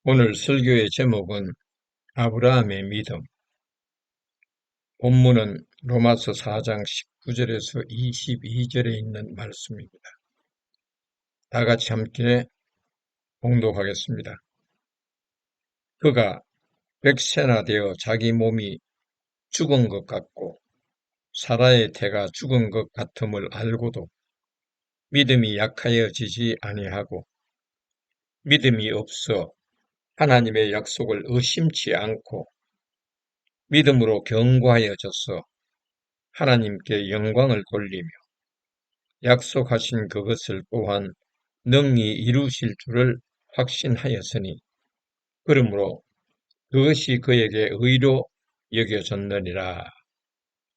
오늘 설교의 제목은 아브라함의 믿음. 본문은 로마서 4장 19절에서 22절에 있는 말씀입니다. 다 같이 함께 봉독하겠습니다. 그가 백세나 되어 자기 몸이 죽은 것 같고 사라의 태가 죽은 것 같음을 알고도 믿음이 약하여지지 아니하고 믿음이 없어 하나님의 약속을 의심치 않고 믿음으로 견고하여져서 하나님께 영광을 돌리며 약속하신 그것을 또한 능히 이루실 줄을 확신하였으니 그러므로 그것이 그에게 의로 여겨졌느니라.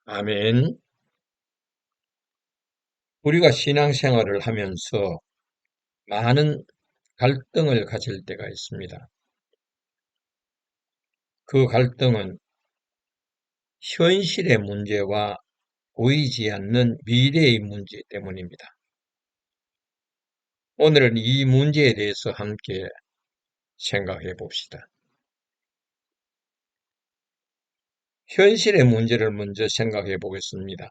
아멘. 우리가 신앙생활을 하면서 많은 갈등을 가질 때가 있습니다. 그 갈등은 현실의 문제와 보이지 않는 미래의 문제 때문입니다. 오늘은 이 문제에 대해서 함께 생각해 봅시다. 현실의 문제를 먼저 생각해 보겠습니다.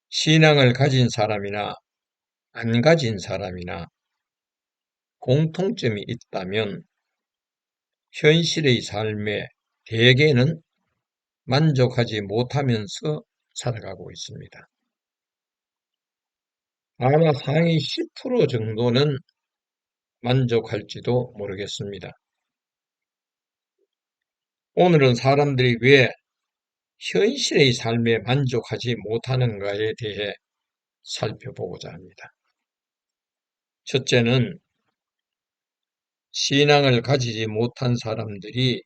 신앙을 가진 사람이나 안 가진 사람이나 공통점이 있다면 현실의 삶에 대개는 만족하지 못하면서 살아가고 있습니다. 아마 상위 10% 정도는 만족할지도 모르겠습니다. 오늘은 사람들이 왜 현실의 삶에 만족하지 못하는가에 대해 살펴보고자 합니다. 첫째는 신앙을 가지지 못한 사람들이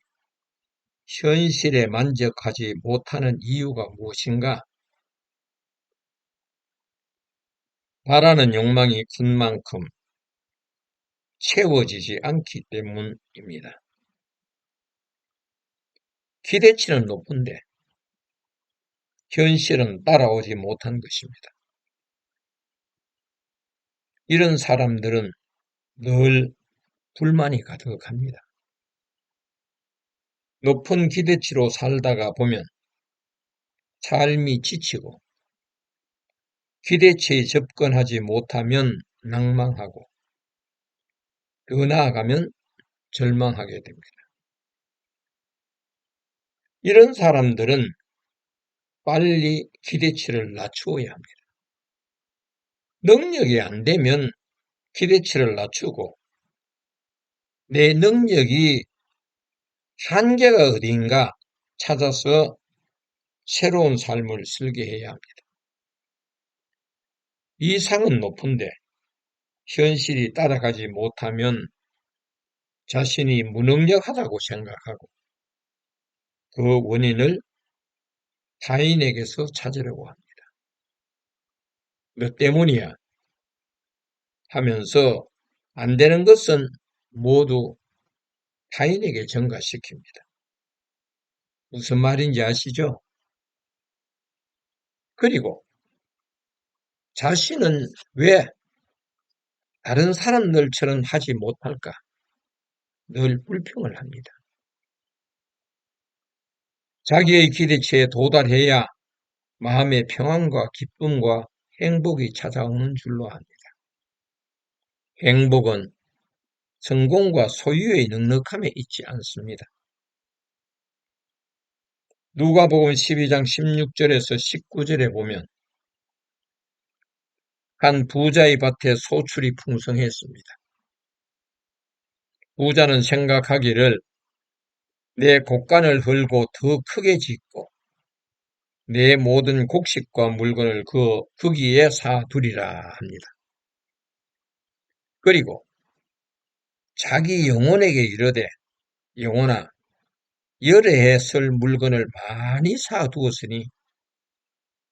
현실에 만족하지 못하는 이유가 무엇인가? 바라는 욕망이 큰 만큼 채워지지 않기 때문입니다. 기대치는 높은데 현실은 따라오지 못한 것입니다. 이런 사람들은 늘 불만이 가득합니다. 높은 기대치로 살다가 보면 삶이 지치고 기대치에 접근하지 못하면 낭망하고 더 나아가면 절망하게 됩니다. 이런 사람들은 빨리 기대치를 낮추어야 합니다. 능력이 안 되면 기대치를 낮추고 내 능력이 한계가 어딘가 찾아서 새로운 삶을 설계해야 합니다. 이상은 높은데 현실이 따라가지 못하면 자신이 무능력하다고 생각하고 그 원인을 타인에게서 찾으려고 합니다. 너 때문이야 하면서 안 되는 것은 모두 타인에게 전가시킵니다. 무슨 말인지 아시죠? 그리고 자신은 왜 다른 사람들처럼 하지 못할까? 늘 불평을 합니다. 자기의 기대치에 도달해야 마음의 평안과 기쁨과 행복이 찾아오는 줄로 압니다. 행복은 성공과 소유의 넉넉함에 있지 않습니다. 누가복음 12장 16절에서 19절에 보면 한 부자의 밭에 소출이 풍성했습니다. 부자는 생각하기를 내 곡간을 헐고 더 크게 짓고 내 모든 곡식과 물건을 거기에 사두리라 합니다. 그리고 자기 영혼에게 이르되 영혼아 여러 해 쓸 물건을 많이 사두었으니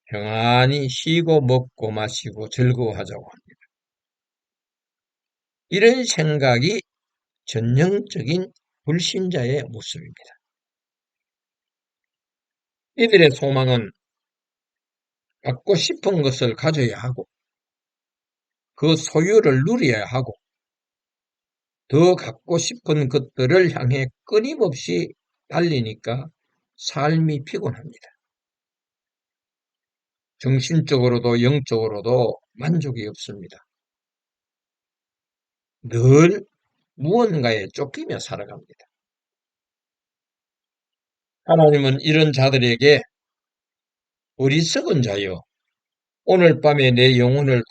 평안히 쉬고 먹고 마시고 즐거워하자고 합니다. 이런 생각이 전형적인 불신자의 모습입니다. 이들의 소망은 갖고 싶은 것을 가져야 하고 그 소유를 누려야 하고 더 갖고 싶은 것들을 향해 끊임없이 달리니까 삶이 피곤합니다. 정신적으로도 영적으로도 만족이 없습니다. 늘 무언가에 쫓기며 살아갑니다. 하나님은 이런 자들에게 어리석은 자여, 오늘 밤에 내 영혼을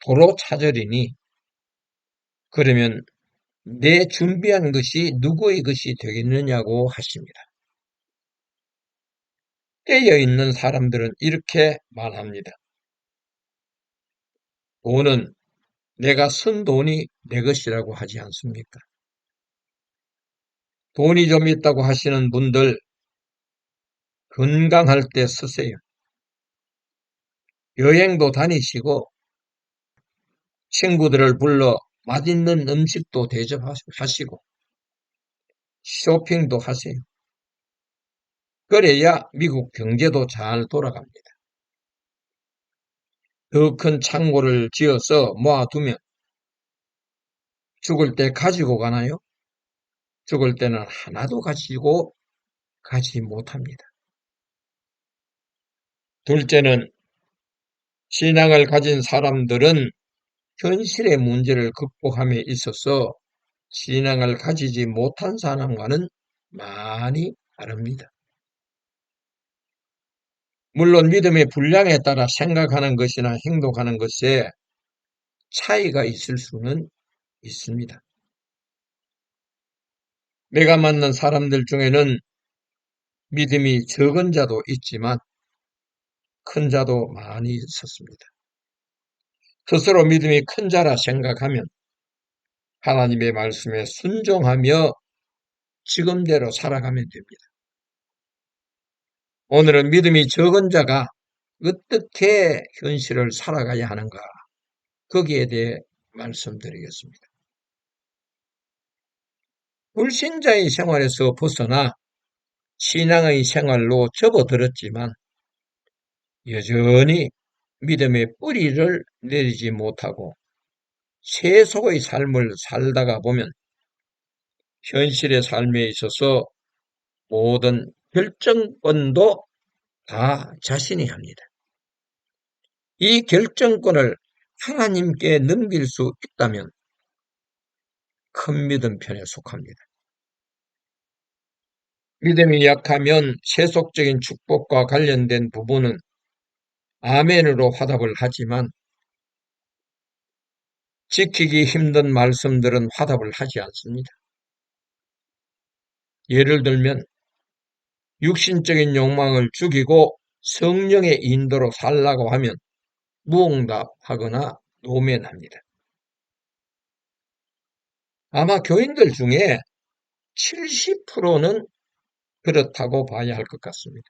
도로 찾으리니 그러면 내 준비한 것이 누구의 것이 되겠느냐고 하십니다. 깨어있는 사람들은 이렇게 말합니다. 돈은 내가 쓴 돈이 내 것이라고 하지 않습니까? 돈이 좀 있다고 하시는 분들 건강할 때 쓰세요. 여행도 다니시고 친구들을 불러 맛있는 음식도 대접하시고 쇼핑도 하세요. 그래야 미국 경제도 잘 돌아갑니다. 더 큰 창고를 지어서 모아두면 죽을 때 가지고 가나요? 죽을 때는 하나도 가지고 가지 못합니다. 둘째는 신앙을 가진 사람들은 현실의 문제를 극복함에 있어서 신앙을 가지지 못한 사람과는 많이 다릅니다. 물론 믿음의 분량에 따라 생각하는 것이나 행동하는 것에 차이가 있을 수는 있습니다. 내가 만난 사람들 중에는 믿음이 적은 자도 있지만 큰 자도 많이 있었습니다. 스스로 믿음이 큰 자라 생각하면 하나님의 말씀에 순종하며 지금대로 살아가면 됩니다. 오늘은 믿음이 적은 자가 어떻게 현실을 살아가야 하는가, 거기에 대해 말씀드리겠습니다. 불신자의 생활에서 벗어나 신앙의 생활로 접어들었지만 여전히 믿음의 뿌리를 내리지 못하고 세속의 삶을 살다가 보면 현실의 삶에 있어서 모든 결정권도 다 자신이 합니다. 이 결정권을 하나님께 넘길 수 있다면 큰 믿음 편에 속합니다. 믿음이 약하면 세속적인 축복과 관련된 부분은 아멘으로 화답을 하지만 지키기 힘든 말씀들은 화답을 하지 않습니다. 예를 들면 육신적인 욕망을 죽이고 성령의 인도로 살라고 하면 무응답하거나 노면합니다. 아마 교인들 중에 70%는 그렇다고 봐야 할 것 같습니다.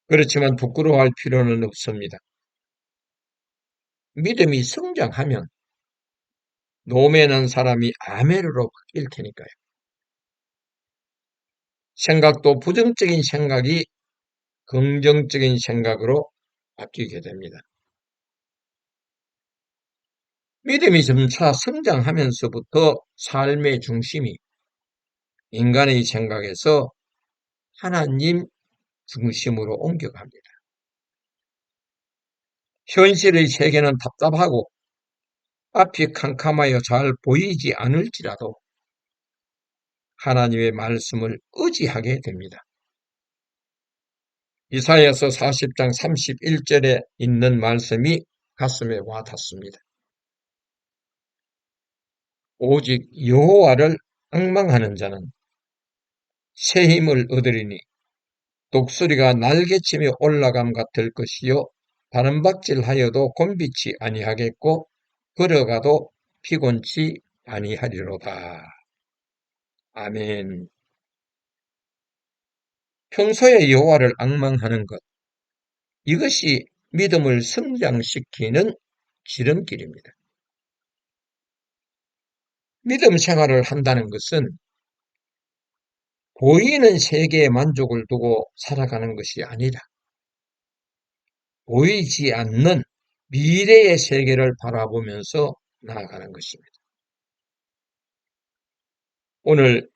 그렇지만 부끄러워할 필요는 없습니다. 믿음이 성장하면 노면한 사람이 아멘으로 바뀔 테니까요. 생각도 부정적인 생각이 긍정적인 생각으로 바뀌게 됩니다. 믿음이 점차 성장하면서부터 삶의 중심이 인간의 생각에서 하나님 중심으로 옮겨갑니다. 현실의 세계는 답답하고 앞이 캄캄하여 잘 보이지 않을지라도 하나님의 말씀을 의지하게 됩니다. 이사야서 40장 31절에 있는 말씀이 가슴에 와 닿습니다. 오직 여호와를 앙망하는 자는 새 힘을 얻으리니 독수리가 날개치며 올라감 같을 것이요 바람박질하여도 곤비치 아니하겠고 걸어가도 피곤치 아니하리로다. 아멘. 평소에 여호와를 앙망하는 것, 이것이 믿음을 성장시키는 지름길입니다. 믿음 생활을 한다는 것은 보이는 세계에 만족을 두고 살아가는 것이 아니라 보이지 않는 미래의 세계를 바라보면서 나아가는 것입니다. 오늘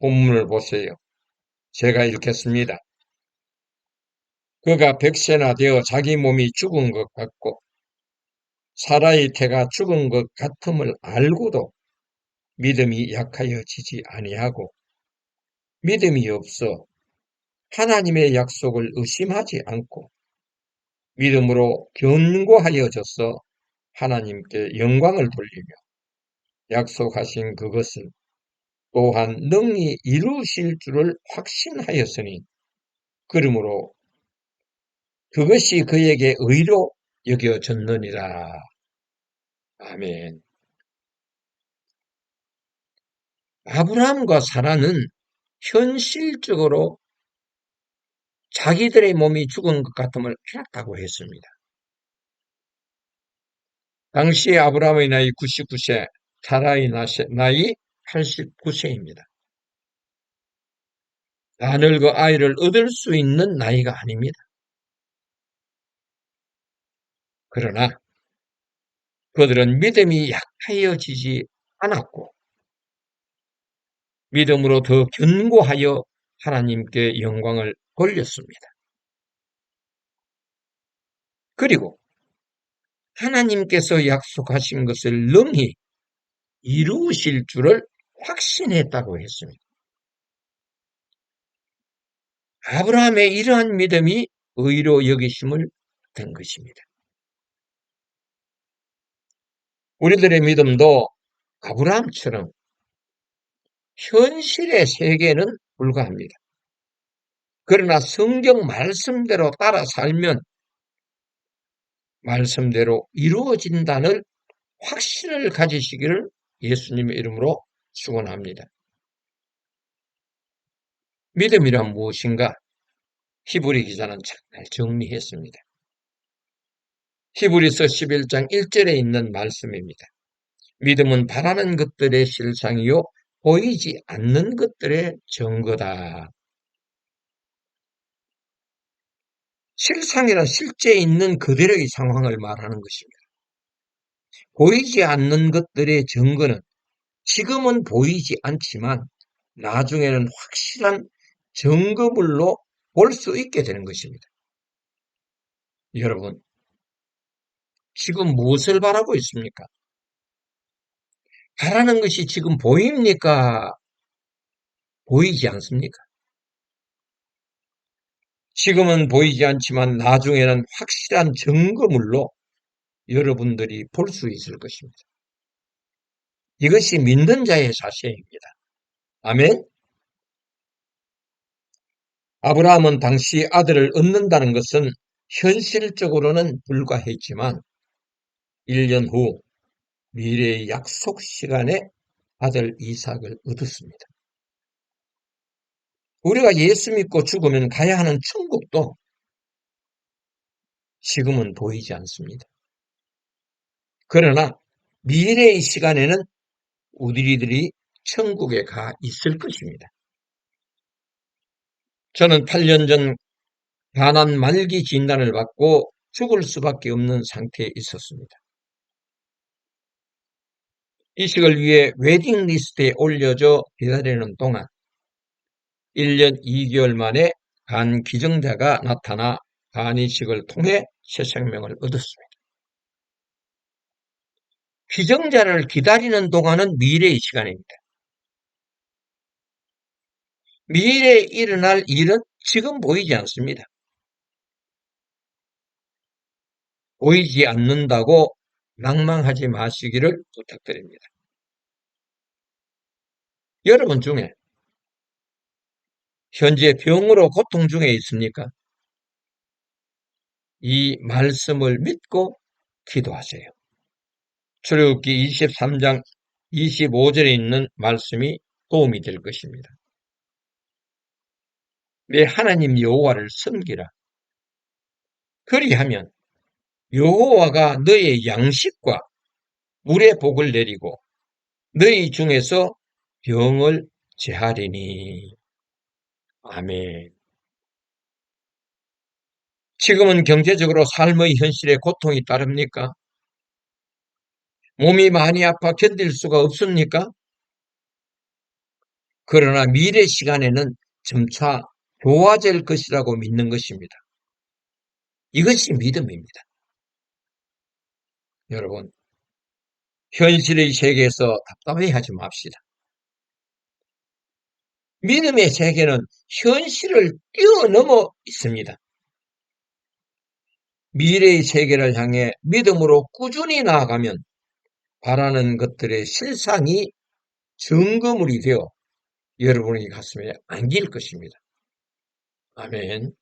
본문을 보세요. 제가 읽겠습니다. 그가 백세나 되어 자기 몸이 죽은 것 같고 사라의 태가 죽은 것 같음을 알고도 믿음이 약하여지지 아니하고 믿음이 없어 하나님의 약속을 의심하지 않고 믿음으로 견고하여져서 하나님께 영광을 돌리며 약속하신 그것을 또한 능히 이루실 줄을 확신하였으니 그러므로 그것이 그에게 의로 여겨졌느니라. 아멘. 아브라함과 사라는 현실적으로 자기들의 몸이 죽은 것 같음을 알았다고 했습니다. 당시 아브라함의 나이 99세, 사라의 나이 89세입니다. 다 늙어 아이를 얻을 수 있는 나이가 아닙니다. 그러나 그들은 믿음이 약하여지지 않았고 믿음으로 더 견고하여 하나님께 영광을 돌렸습니다. 그리고 하나님께서 약속하신 것을 능히 이루실 줄을 확신했다고 했습니다. 아브라함의 이러한 믿음이 의로 여기심을 된 것입니다. 우리들의 믿음도 아브라함처럼 현실의 세계는 불과합니다. 그러나 성경 말씀대로 따라 살면 말씀대로 이루어진다는 확신을 가지시기를 예수님의 이름으로 축원합니다. 믿음이란 무엇인가? 히브리 기자는 잘 정리했습니다. 히브리서 11장 1절에 있는 말씀입니다. 믿음은 바라는 것들의 실상이요 보이지 않는 것들의 증거다. 실상이란 실제 있는 그대로의 상황을 말하는 것입니다. 보이지 않는 것들의 증거는 지금은 보이지 않지만 나중에는 확실한 증거물로 볼 수 있게 되는 것입니다. 여러분, 지금 무엇을 바라고 있습니까? 바라는 것이 지금 보입니까? 보이지 않습니까? 지금은 보이지 않지만 나중에는 확실한 증거물로 여러분들이 볼 수 있을 것입니다. 이것이 믿는 자의 자세입니다. 아멘. 아브라함은 당시 아들을 얻는다는 것은 현실적으로는 불가했지만 1년 후 미래의 약속 시간에 아들 이삭을 얻었습니다. 우리가 예수 믿고 죽으면 가야 하는 천국도 지금은 보이지 않습니다. 그러나 미래의 시간에는 우리들이 천국에 가 있을 것입니다. 저는 8년 전 가난 말기 진단을 받고 죽을 수밖에 없는 상태에 있었습니다. 이식을 위해 웨딩 리스트에 올려져 기다리는 동안 1년 2개월 만에 간 기증자가 나타나 간 이식을 통해 새 생명을 얻었습니다. 기증자를 기다리는 동안은 미래의 시간입니다. 미래에 일어날 일은 지금 보이지 않습니다. 보이지 않는다고 낭망하지 마시기를 부탁드립니다. 여러분 중에 현재 병으로 고통 중에 있습니까? 이 말씀을 믿고 기도하세요. 출애굽기 23장 25절에 있는 말씀이 도움이 될 것입니다. 내 하나님 여호와를 섬기라. 그리하면 여호와가 너의 양식과 물의 복을 내리고 너희 중에서 병을 제하리니. 아멘. 지금은 경제적으로 삶의 현실에 고통이 따릅니까? 몸이 많이 아파 견딜 수가 없습니까? 그러나 미래 시간에는 점차 좋아질 것이라고 믿는 것입니다. 이것이 믿음입니다. 여러분, 현실의 세계에서 답답해하지 맙시다. 믿음의 세계는 현실을 뛰어넘어 있습니다. 미래의 세계를 향해 믿음으로 꾸준히 나아가면 바라는 것들의 실상이 증거물이 되어 여러분의 가슴에 안길 것입니다. 아멘.